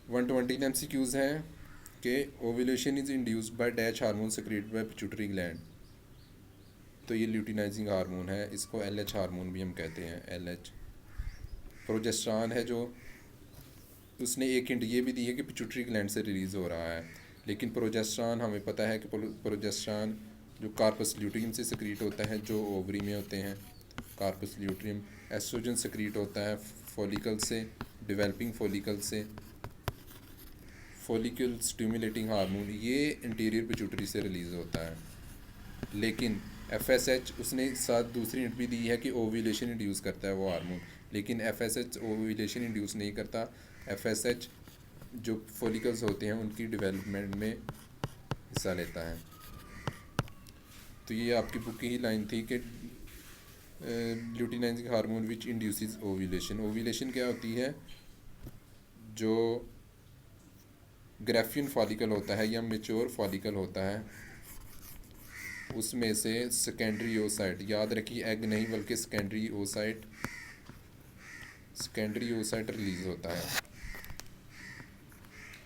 120 MCQs हैं कि ovulation is induced by dash hormone secreted bye pituitary gland. तो ये ल्यूटिनाइजिंग हार्मोन है, इसको LH हार्मोन भी हम कहते हैं, LH। प्रोजेस्टेरॉन है जो, उसने एक हिंट ये भी दी है कि पिट्यूटरी ग्लैंड से रिलीज़ हो रहा है, लेकिन प्रोजेस्टेरॉन हमें पता है कि प्रोजेस्टेरॉन जो कार्पस ल्यूटियम से सक्रीट होता है, जो ओवरी में होते हैं, कार्पस ल्यूटियम। एस्ट्रोजन सक्रीट होता है फॉलिकल से, डेवलपिंग फॉलिकल से, फॉलिकल स्टिमुलेटिंग हार्मोन ये इंटीरियर पिट्यूटरी से रिलीज़ होता है। लेकिन FSH उसने साथ दूसरी हिंट भी दी है कि ओव्यूलेशन इंड्यूस करता है वो हार्मोन, लेकिन FSH ओव्यूलेशन इंड्यूस नहीं करता। FSH जो फॉलिकल्स होते हैं उनकी डेवलपमेंट में हिस्सा लेता है। तो ये आपकी बुक की ही लाइन थी कि luteinizing hormone which induces ovulation. Ovulation क्या होती है? जो ग्रेफियन फॉलिकल होता है या मेच्योर फॉलिकल होता है, उसमें से सेकेंडरी ओसाइट, याद रखिए एग नहीं बल्कि secondary oocyte, secondary oocyte release होता है।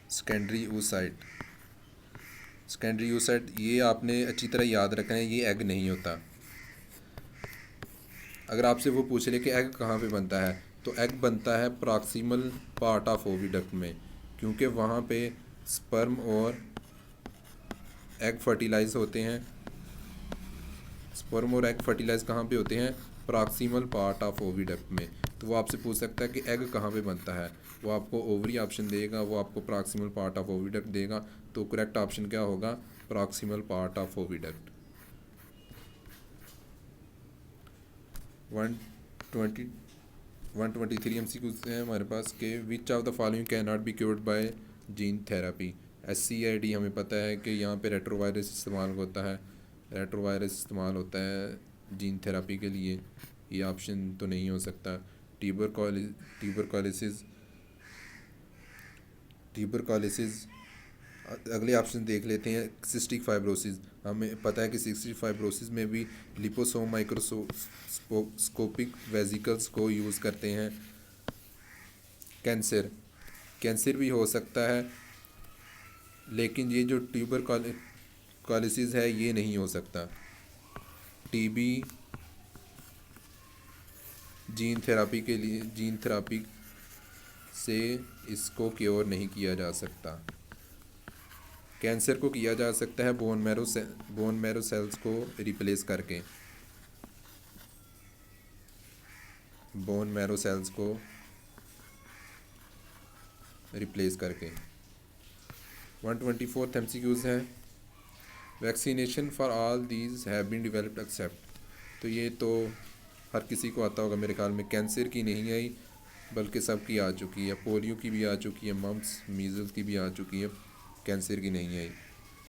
सेकेंडरी ओसाइट, सेकेंडरी ओसाइट ये आपने अच्छी तरह याद रखना है, ये एग नहीं होता। अगर आपसे वो पूछ ले कि एग कहाँ पे बनता है, तो एग बनता है प्रॉक्सिमल पार्ट ऑफ ओविडक्ट में, क्योंकि वहाँ पे स्पर्म और एग फर्टिलाइज होते हैं। स्पर्म और एग फर्टिलाइज कहाँ पे होते हैं? प्रॉक्सिमल पार्ट ऑफ ओविडक्ट में। तो वो आपसे पूछ सकता है कि एग कहाँ पे बनता है, वो आपको ओवरी ऑप्शन देगा, वो आपको प्रॉक्सिमल पार्ट ऑफ ओविडक्ट देगा। तो करेक्ट ऑप्शन क्या होगा? Proximal part of oviduct. 120 123 MCQs हैं हमारे पास के which of the following can not be cured by gene therapy. SCID हमें पता है कि यहाँ पे रेट्रोवायरस इस्तेमाल होता है, रेट्रोवायरस इस्तेमाल होता है जीन थेरापी के लिए, ये ऑप्शन तो नहीं हो सकता। ट्यूबरकोलिसिस, ट्यूबरकोलिसिस। अगले ऑप्शन देख लेते हैं। सिस्टिक फाइब्रोसिस, हमें पता है कि सिस्टिक फाइब्रोसिस में भी लिपोसोम माइक्रोस्कोपिक वेजिकल्स को यूज़ करते हैं। कैंसर, कैंसर भी हो सकता है, लेकिन ये जो ट्यूबरकोलिसिस है ये नहीं हो सकता। TB जीन थेरापी के लिए, जीन थेरापी से इसको क्योर नहीं किया जा सकता। कैंसर को किया जा सकता है बोन मैरो सेल्स को रिप्लेस करके, बोन मैरो सेल्स को रिप्लेस करके। 124 MCQs है। Vaccination for all these have been developed except. तो ये तो हर किसी को आता होगा मेरे ख्याल में। कैंसर की नहीं आई बल्कि सबकी आ चुकी है, पोलियो की भी आ चुकी है, मम्प्स मीज़ल्स की भी आ चुकी है, कैंसर की नहीं आई।